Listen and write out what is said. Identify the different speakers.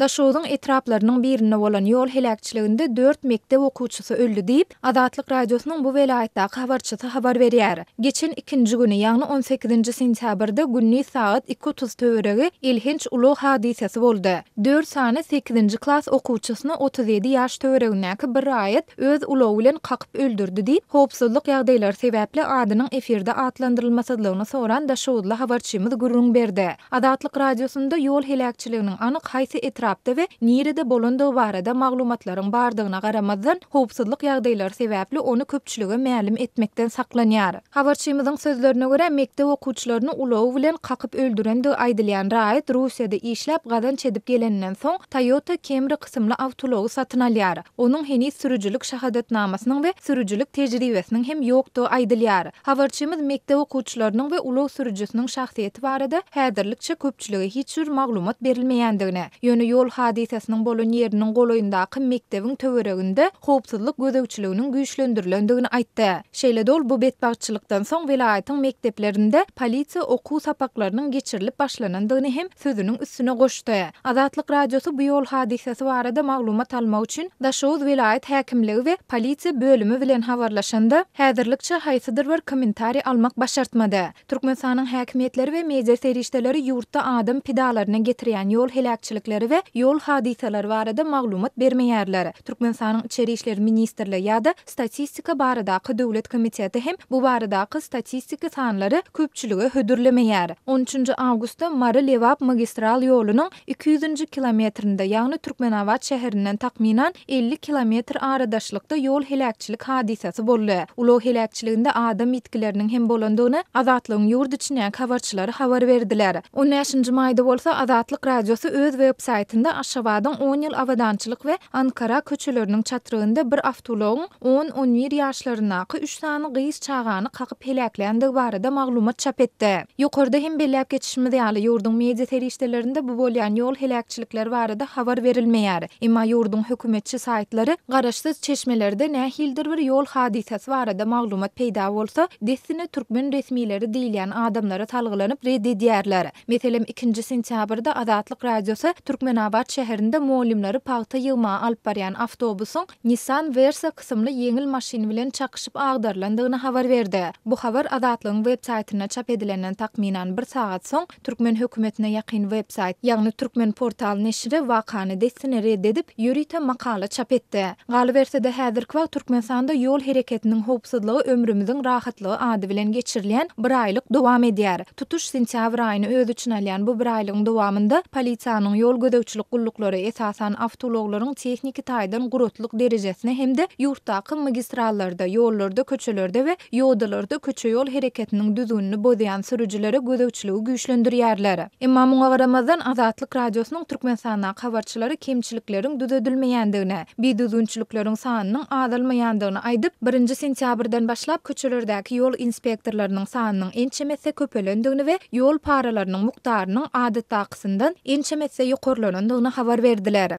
Speaker 1: Daşowyň etraplarynyň birinde bolan ýol helakçyliginde 4 mektep okuwçysy öldü diýip Azatlyk radiosynyň bu welaýatdaky habarçysy habar berýär. Geçen 2-nji güni, ýagny 18-nji sentýabrda günni saat 2:30 töweregi ilhinç uly hadisesi boldy. 4 sany 8-nji klass okuwçysyny 37 ýaş töweregindäki bir raýat öz ulowy bilen kakyp öldürdi diýip howpsuzlyk ýagdaýlary sebäpli adynyň efirde atlandyrylmasalygyny soran Daşowly habarçymyz gurrun berdi. Azatlyk radiosunda ýol helakçyliginiň anyk haýsy etrapda we nirede bolandygy barada maglumatlaryň bardygyna garamazdan howpsuzlyk ýagdaýlary sebäpli onu köpçülige mälim etmekden saklanýar. Habarçymyzyň sözlerine görä mektep okuwçylaryny ulowy bilen kakyp öldürendi aýdylýan raýat Russiýada işläp gadan çedip gelenden soň Toyota Camry kysymly awtology satyn alýar. Onuň henüz sürüjülük şahadatnamasynyň we sürüjülük tejribesiniň hem ýokdugy aýdylýar. Habarçymyz mektep okuwçylarynyň we ulow sürüjüsiniň şahsiýeti barada häzirlikçe köpçülige hiç bir maglumat berilmeýändigine, ýöne ýol hadisesiniň bolan ýeriniň goloýundaky mektebiň töwereginde howpsuzlyk gözegçiliginiň güýçlendirilýändigini aýtdy. Şeýle dol bu betbagçylykdan soň welaýatyň mekteplerinde polisiýa okuw sapaklarynyň geçirilip başlanandygyny hem sözüniň üstüne goşdy. Azatlyk radiosy bu ýol hadisesi barada maglumat almak üçin Daşow welaýat häkimligi we polisiýa bölümi bilen habarlaşanda häzirlikçe haýsydyr bir kommentari almak başartmady. Türkmenistanyň häkimetleri we media serişdeleri ýurtda adam pidalaryna getirýän ýol helakçylikleri we ýol hadiseleri barada maglumat bermeýärler. Türkmenistanyň içeri işleri ministrligi ýa-da statistika baradaky döwlet komiteti hem bu baradaky statistika sanlary köpçülige hödürlemeýär. 13-nji awgustda Mary-Lewap magistral ýolunyň 200-nji kilometrinde, ýagny Türkmenawat şäherinden takminan 50 kilometr aradaşlykda ýol helakçylyk hadisesi boldy. Ulow helakçyliginde adam itkileriniň hem bolandygyny Azatlygyň ýurt içindäki habarçylary habar berdiler. 15-nji maýda bolsa Azatlyk radiosy öz web saytynda Aşgabatyň 10 ýyl awadançylyk we Ankara köçeleriniň çatyrygynda bir awtologyň 10-11 ýaşlarynaky 3 sany gys çagany kakyp helakländigi barada maglumat çap etdi. Ýokarda hem belläp geçişimiz ýaly ýurdun media serişdelerinde bu bolýan ýol helakçylikleri barada habar berilmeýär. Emma ýurdun hökümetçi saytlary garaşsyz çeşmelerde nähildir bir ýol hadisesi barada maglumat peýda bolsa, desini türkmen resmileri diýilýän adamlara talgylanyp reddedýärler. Meselem 2-nji sentýabrda Azatlyk radiosy Türkmenawat şäherinde molimleri paýta ýygma alyp barýan awtobusyň Nissan Versa kysymly yeňil maşin bilen çakyşyp agdarlandygyny habar berdi. Bu habar Azatlygyň web saytyna çap edilenden takminan 1 sagat soň Türkmen hökümetine ýakyn web sayt, ýagny Türkmen portal neşri wakany desini reddedip ýörite makala çap etdi. Galy bersede häzirki wagt Türkmenistanda ýol hereketiniň howpsuzlygy ömrümüziň rahatlygy ady bilen geçirilýän bir aýlyk dowam edýär. Tutuş sentýabr aýyny öz üçin alýan bu bir aýlygyň dowamında polisiýanyň ýol gödäwçilik gullukları esasan awtologlaryň tekniki taýdan gurutlyk derejesine hem de ýurtdaky magistrallarda, ýollarda, köçelerde we ýoldalarda köçe ýol hereketiniň düzgünlüğini bozýan sürüjilere gödäwçiligi güýçlendirýärler. Emma muňa garamazdan Azatlyk radiosynyň Türkmenistana habarçylary kemçilikleriň düzedilmeýändigine, düzgünçilikleriň sanynyň azalmaýandygyny aýdyp, 1-nji sentýabrdan başlap köçelerdäki ýol inspektorlarynyň sanynyň ençemese köpelendigini we ýol paralarynyň mukdarynyň adatdakysyndan ençemese ýokarlanandygyny habar berdiler.